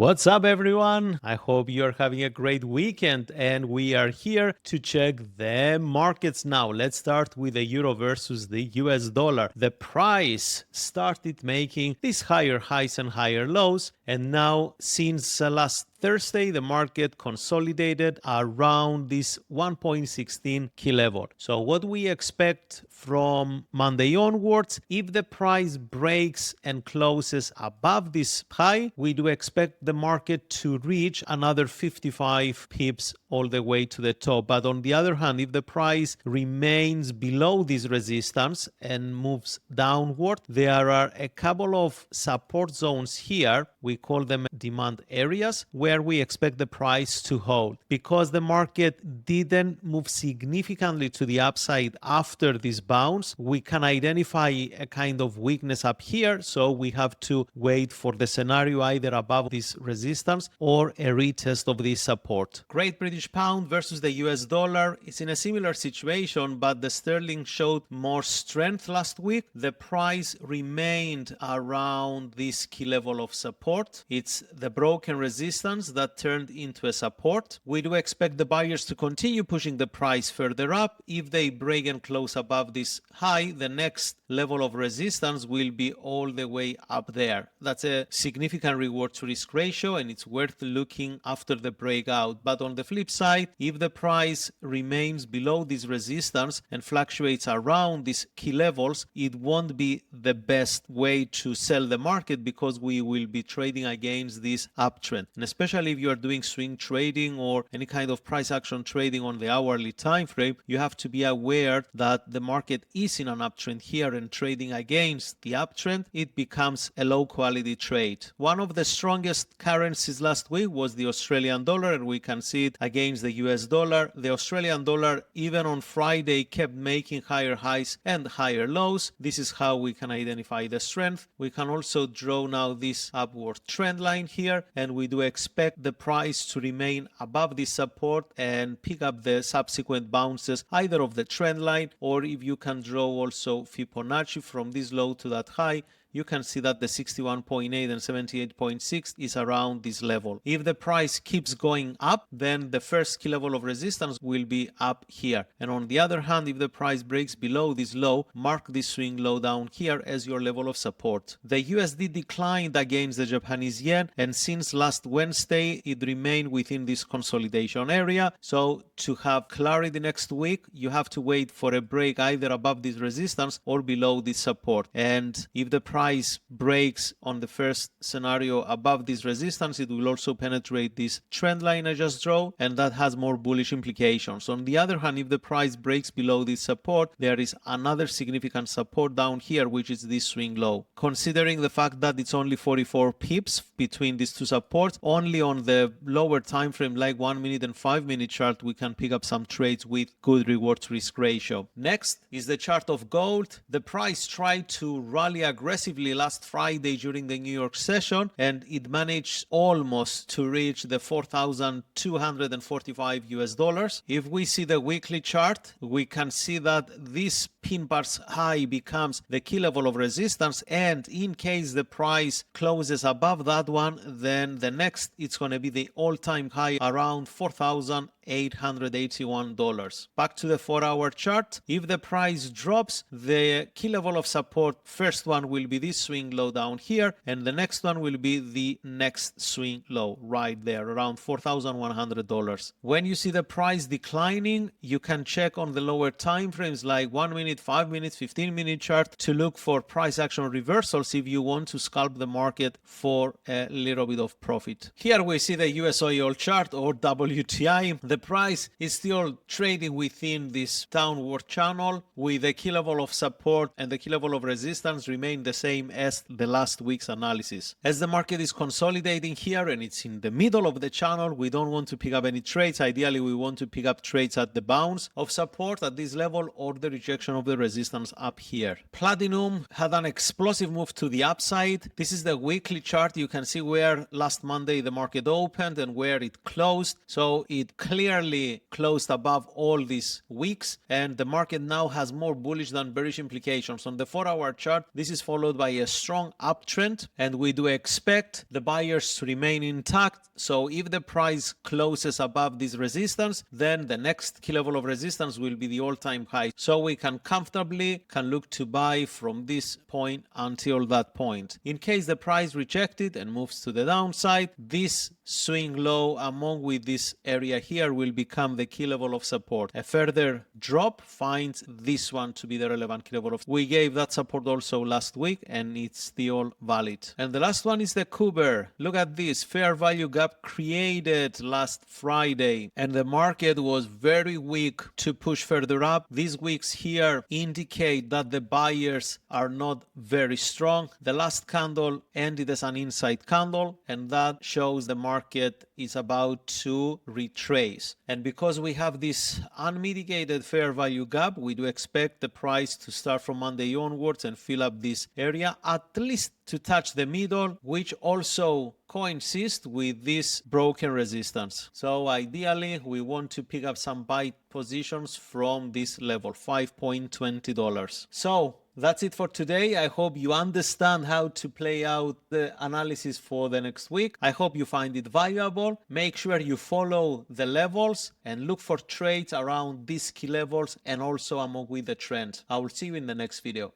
What's up, everyone? I hope you're having a great weekend, and we are here to check the markets now. Let's start with the euro versus the US dollar. The price started making these higher highs and higher lows, and now since last Thursday, the market consolidated around this 1.16 key level. So what we expect from Monday onwards, if the price breaks and closes above this high, we do expect the market to reach another 55 pips all the way to the top. But on the other hand, if the price remains below this resistance and moves downward, there are a couple of support zones here. We call them demand areas, where we expect the price to hold. Because the market didn't move significantly to the upside after this bounce, we can identify a kind of weakness up here. So we have to wait for the scenario either above this resistance or a retest of this support. Great British Pound versus the US dollar is in a similar situation, but the sterling showed more strength last week. The price remained around this key level of support. It's the broken resistance that turned into a support. We do expect the buyers to continue pushing the price further up. If they break and close above this high, the next level of resistance will be all the way up there. That's a significant reward to risk ratio, and it's worth looking after the breakout. But on the flip side, if the price remains below this resistance and fluctuates around these key levels, it won't be the best way to sell the market, because we will be trading against this uptrend. And especially if you are doing swing trading or any kind of price action trading on the hourly time frame, you have to be aware that the market is in an uptrend here, and trading against the uptrend, it becomes a low quality trade. One of the strongest currencies last week was the Australian dollar, and we can see it against the US dollar. The Australian dollar, even on Friday, kept making higher highs and higher lows. This is how we can identify the strength. We can also draw now this upward trend line here, and we do expect the price to remain above this support and pick up the subsequent bounces either of the trend line, or if you can draw also Fibonacci from this low to that high, you can see that the 61.8 and 78.6 is around this level. If the price keeps going up, then the first key level of resistance will be up here. And on the other hand, if the price breaks below this low, mark this swing low down here as your level of support. The USD declined against the Japanese yen, and since last Wednesday, it remained within this consolidation area. So to have clarity next week, you have to wait for a break either above this resistance or below this support. And if the price breaks on the first scenario above this resistance, it will also penetrate this trend line I just draw, and that has more bullish implications. On the other hand, if the price breaks below this support, there is another significant support down here, which is this swing low. Considering the fact that it's only 44 pips between these two supports, only on the lower time frame like 1 minute and 5 minute chart, we can pick up some trades with good reward to risk ratio. Next is the chart of gold. The price tried to rally aggressively last Friday during the New York session, and it managed almost to reach the 4,245 US dollars. If we see the weekly chart, we can see that this pin bar's high becomes the key level of resistance, and in case the price closes above that one, then the next it's going to be the all-time high around $4,881. Back to the 4-hour chart. If the price drops, the key level of support, first one will be this swing low down here, and the next one will be the next swing low right there around $4,100. When you see the price declining, you can check on the lower time frames like 1 minute, 5 minutes, 15-minute chart to look for price action reversals if you want to scalp the market for a little bit of profit. Here we see the US oil chart, or WTI. The price is still trading within this downward channel, with the key level of support and the key level of resistance remain the same as the last week's analysis. As the market is consolidating here and it's in the middle of the channel, we don't want to pick up any trades. Ideally, we want to pick up trades at the bounce of support at this level or the rejection of the resistance up here. Platinum had an explosive move to the upside. This is the weekly chart. You can see where last Monday the market opened and where it closed. So it clearly closed above all these weeks, and the market now has more bullish than bearish implications. On the 4-hour chart, this is followed by a strong uptrend, and we do expect the buyers to remain intact. So if the price closes above this resistance, then the next key level of resistance will be the all-time high. So we can comfortably look to buy from this point until that point. In case the price rejects it and moves to the downside, this swing low among with this area here will become the key level of support. A further drop finds this one to be the relevant key level of. We gave that support also last week, and it's still valid. And the last one is the Kuber. Look at this fair value gap created last Friday, and the market was very weak to push further up. These weeks here indicate that the buyers are not very strong. The last candle ended as an inside candle, and that shows the market is about to retrace. And because we have this unmitigated fair value gap, we do expect the price to start from Monday onwards and fill up this area, at least to touch the middle, which also coincides with this broken resistance. So ideally, we want to pick up some buy positions from this level, $5.20. So that's it for today. I hope you understand how to play out the analysis for the next week. I hope you find it valuable. Make sure you follow the levels and look for trades around these key levels and also among with the trend. I will see you in the next video.